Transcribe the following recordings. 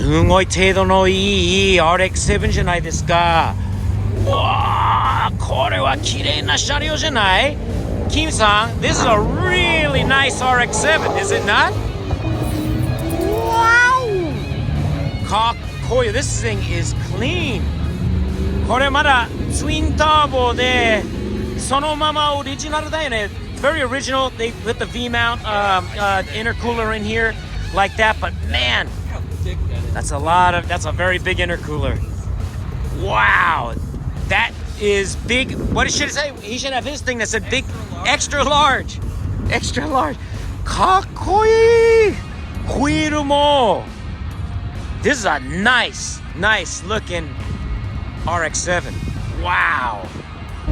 すごい程度のいい RX-7 じゃないですか。わあ、これは綺麗な車両じゃない？キムさん、This is a really nice RX-7, is it not? Wow! かっこいい。This thing is clean. これまだツインターボでそのままオリジナルだよね。Very original. They put the V-mount intercooler in here like that, but man, that's a very big intercooler. Wow, that is big. What should it say? He should have his thing that said big, extra large. Extra large. かっこいい。ホイールも。This is a nice looking RX-7. Wow.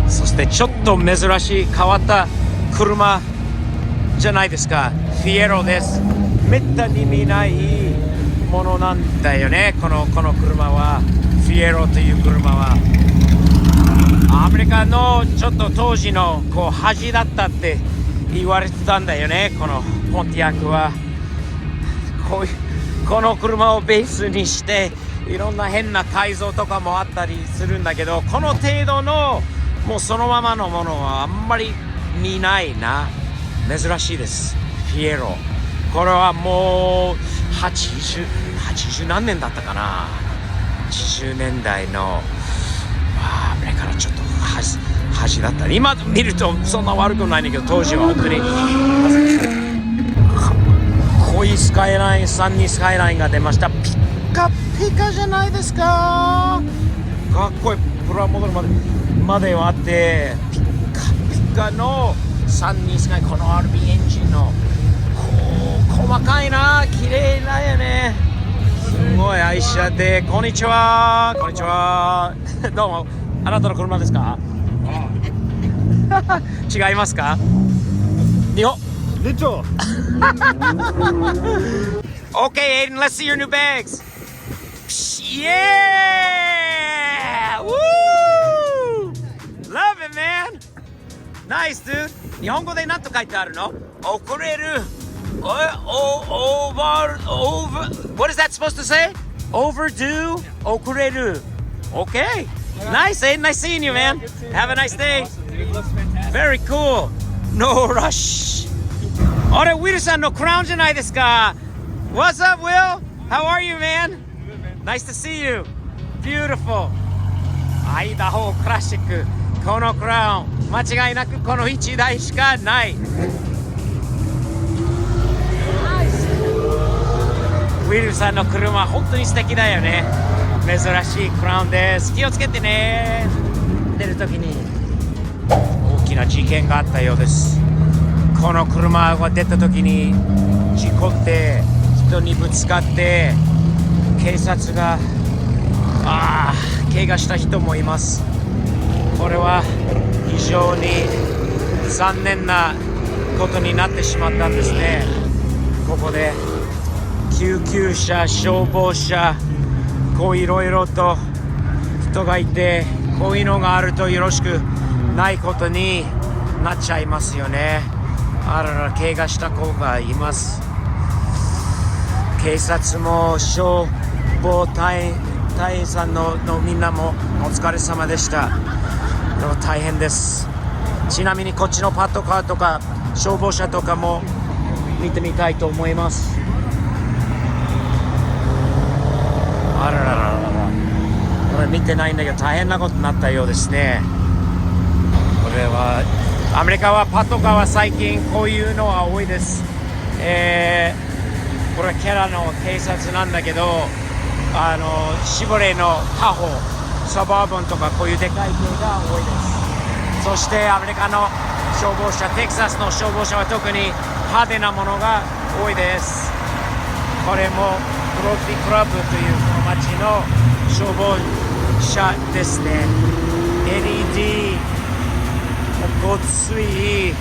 そしてちょっと珍しい変わった車じゃないですか。フィエロです。めったに見ないものなんだよね。この車はフィエロという車はアメリカのちょっと当時のこう恥だったって言われてたんだよね。このポンティアックはこの車をベースにしていろんな変な改造とかもあったりするんだけど、この程度のもうそのままのものはあんまり見ないな。珍しいです。フィエロ。これはもう80何年だったかな。80年代のアメリカのちょっと恥だった。今見るとそんな悪くないんだけど、当時は本当に濃いスカイライン、32スカイラインが出ました。ピッカピカじゃないですか。かっこいい。プラモデルまではあってピッカピカの32スカイ、この RB エンジンの細かいな、綺麗だよね。すごい愛車で。こんにちは。こんにちは。どうも。あなたの車ですか？違いますか？日本。出張。Okay, Aiden, let's see your new bags. Yeah! Woo! Love it, man. Nice, dude. 日本語で何と書いてあるの？遅れる。Over. What is that supposed to say? Overdue. 遅れる。Okay. Nice, Aiden. Nice seeing you, man. Have a nice day. Very cool. No rush. あれ、ウィルさんのクラウンじゃないですか。What's up, Will? How are you, man? Nice to see you. Beautiful. アイダホークラシック。このクラウン、間違いなくこの1台しかない。ウィルさんの車、本当に素敵だよね。珍しいクラウンです。気をつけてね。出るときに大きな事件があったようです。この車が出たときに事故って人にぶつかって警察が怪我した人もいます。これは非常に残念なことになってしまったんですね。ここで救急車、消防車、こういろいろと人がいて、こういうのがあるとよろしくないことになっちゃいますよね。あらら、怪我した子がいます。警察も消防隊員さんのみんなもお疲れ様でした。大変です。ちなみにこっちのパトカーとか消防車とかも見てみたいと思います。あららららら、これ見てないんだけど大変なことになったようですね。これはアメリカはパトカーは最近こういうのは多いです。これはキャラの警察なんだけど、シボレーのタホ、サバーバンとかこういうでかい系が多いです。そしてアメリカの消防車、テキサスの消防車は特に派手なものが多いです。これもブロッディクラブというこの町の消防車ですね。LED、ごつい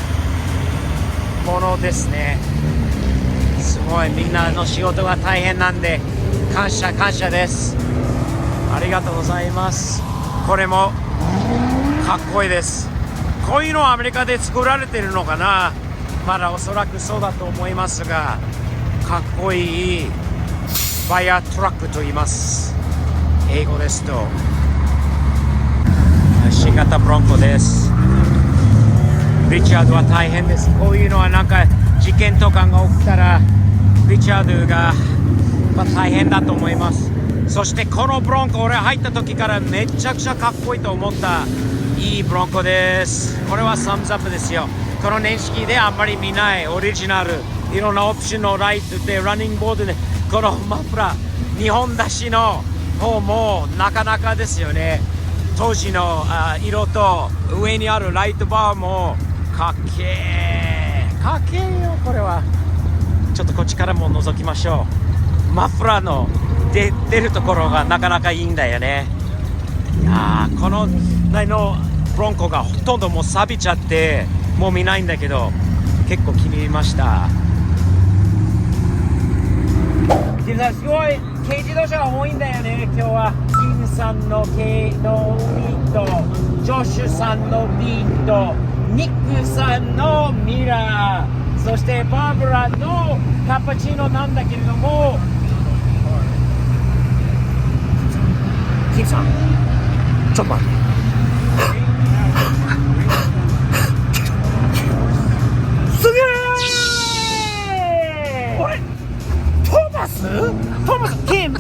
ものですね。すごい、みんなの仕事が大変なんで感謝です。ありがとうございます。これもかっこいいです。こういうのはアメリカで作られているのかな。まだおそらくそうだと思いますが、かっこいいファイアトラックと言います。英語ですと新型ブロンコです。リチャードは大変です。こういうのはなんか事件とかが起きたらリチャードが大変だと思います。そしてこのブロンコ、俺入った時からめちゃくちゃかっこいいと思ったいいブロンコです。これはサムズアップですよ。この年式であんまり見ないオリジナル、いろんなオプションのライトでランニングボードでこのマフラー2本出しの方もなかなかですよね。当時の色と上にあるライトバーもかっけーかっけーよ。これはちょっとこっちからも覗きましょう。マフラーの出るところがなかなかいいんだよね。いやー、この台のブロンコがほとんどもう錆びちゃってもう見ないんだけど結構気に入りました。キムさんすごい軽自動車が多いんだよね今日は。キムさんの軽のビート、ジョシュさんのビート、ニックさんのミラー、そしてバーブラのカパチーノなんだけれども、キムさんちょっと待って。すげえ。これThomas, Kim,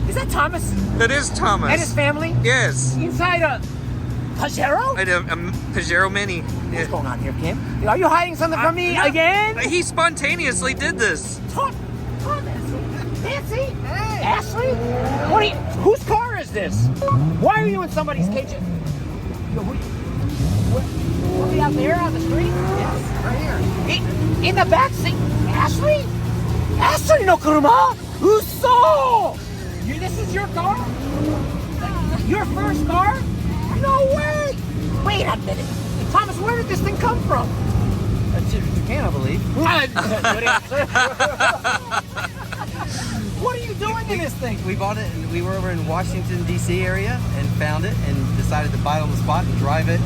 is that Thomas? That is Thomas. And his family? Yes. Inside a Pajero? A Pajero Mini. What's going on here, Kim? Are you hiding something from me again? He spontaneously did this. Thomas, Nancy, hey. Ashley, whose car is this? Why are you in somebody's cage? Are we out there on the street? Yes, right here. In the back seat, Ashley? Ashley no kuruma? Uso! This is your car? Your first car? No way! Wait a minute. Thomas, where did this thing come from? Japan, I believe. Good answer. What are you doing in this thing? We bought it and we were over in Washington, D.C. area and found it and decided to buy it on the spot and drive it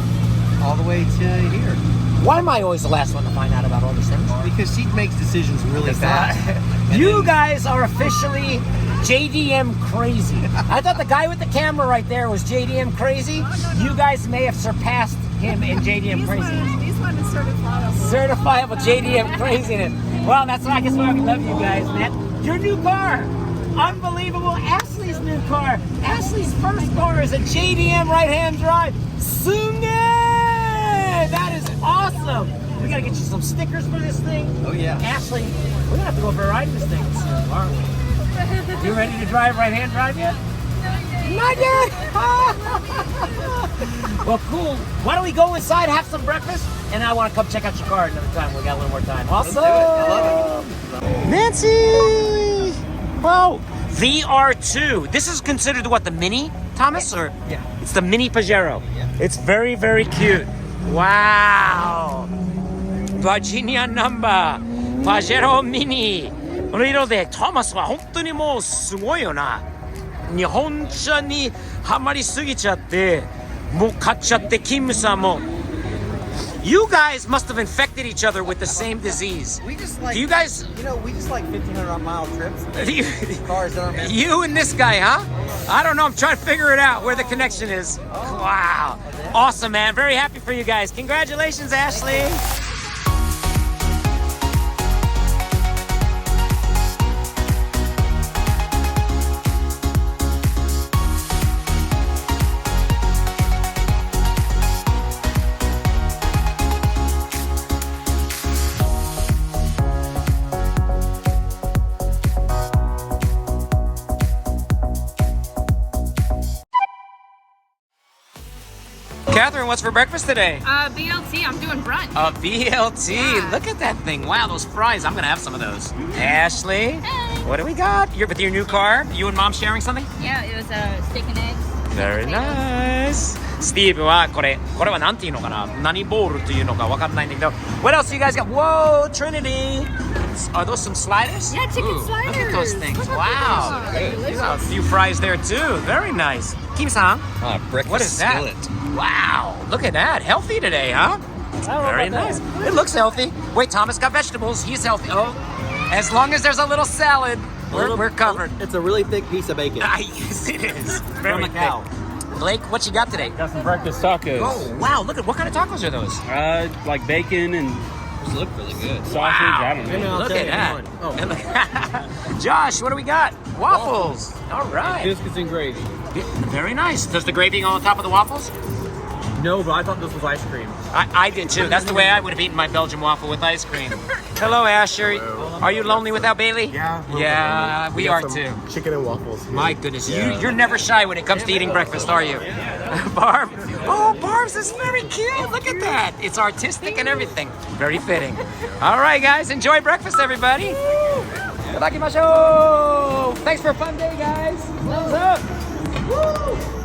all the way to here. Why am I always the last one to find out about all these things? Because she makes decisions really fast. You guys are officially JDM crazy. I thought the guy with the camera right there was JDM crazy. You guys may have surpassed him in JDM craziness. These one is certifiable. Certifiable JDM craziness. Well, that's I guess why we love you guys, man. Your new car. Unbelievable. Ashley's new car. Ashley's first car is a JDM right-hand drive. Sunge! That is awesome. We gotta get you some stickers for this thing. Oh yeah. Ashley, we're gonna have to go for a ride in this thing soon, aren't we? You ready to drive right-hand drive yet? Not yet. Well, cool. Why don't we go inside, have some breakfast, and I want to come check out your car another time. We got a little more time. Awesome. I love it. Nancy. Well, VR2. This is considered what, the Mini, Thomas, or Yeah. it's the Mini Pajero. Yeah. It's very, very cute. Wow. Virginia number Pajero Mini。この色でトーマスは本当にもうすごいよな。日本車にハマりすぎちゃってもう買っちゃって、キムさんも You guys must have infected each other with the same disease. We just like, Do you guys we just like 1,500-mile trips. Cars that aren't You and this guy, huh? I don't know. I'm trying to figure it out where the connection is. Wow. Awesome, man. Very happy for you guys. Congratulations, Ashley. Catherine, what's for breakfast today? BLT, I'm doing brunch. A BLT. Yeah. Look at that thing. Wow, those fries. I'm going to have some of those. Ashley, Hey. what do we got? You're with your new car? You and mom sharing something? Yeah, it was steak and eggs. Very nice. Steve はこれはなんていうのかな、何ボールというのかわかんないんだけど。What else you guys got? Whoa, Trinity. Are those some sliders? Yeah, chicken Ooh, sliders. Look at those things. Look at Wow. those. You got a few fries there too. Very nice. Kim-san, breakfast what is that? skillet. Wow, look at that. Healthy today, huh? Very nice. It looks healthy. Wait, Thomas got vegetables. He's healthy. Oh, as long as there's a little salad. We're covered. It's a really thick piece of bacon. Yes, it is. Very From a cow. thick. Blake, what you got today? Got some breakfast tacos. Oh, wow. Look at what kind of tacos are those? Like bacon and Those look really good. sausage. I don't know. Look at that. Oh. Josh, what do we got? Waffles. All right. Biscuits and gravy. Very nice. Does the gravy go on top of the waffles? No, but I thought this was ice cream. I did too. That's the way I would have eaten my Belgian waffle with ice cream. Hello, Asher. Are you lonely without Bailey? Yeah. Yeah, we are too. Chicken and waffles. My goodness, you're never shy when it comes to eating breakfast, are you? Barb? Oh, Barb's is very cute. Look at that. It's artistic and everything. Very fitting. All right, guys, enjoy breakfast, everybody. Thanks for a fun day, guys. Thumbs up. Woo!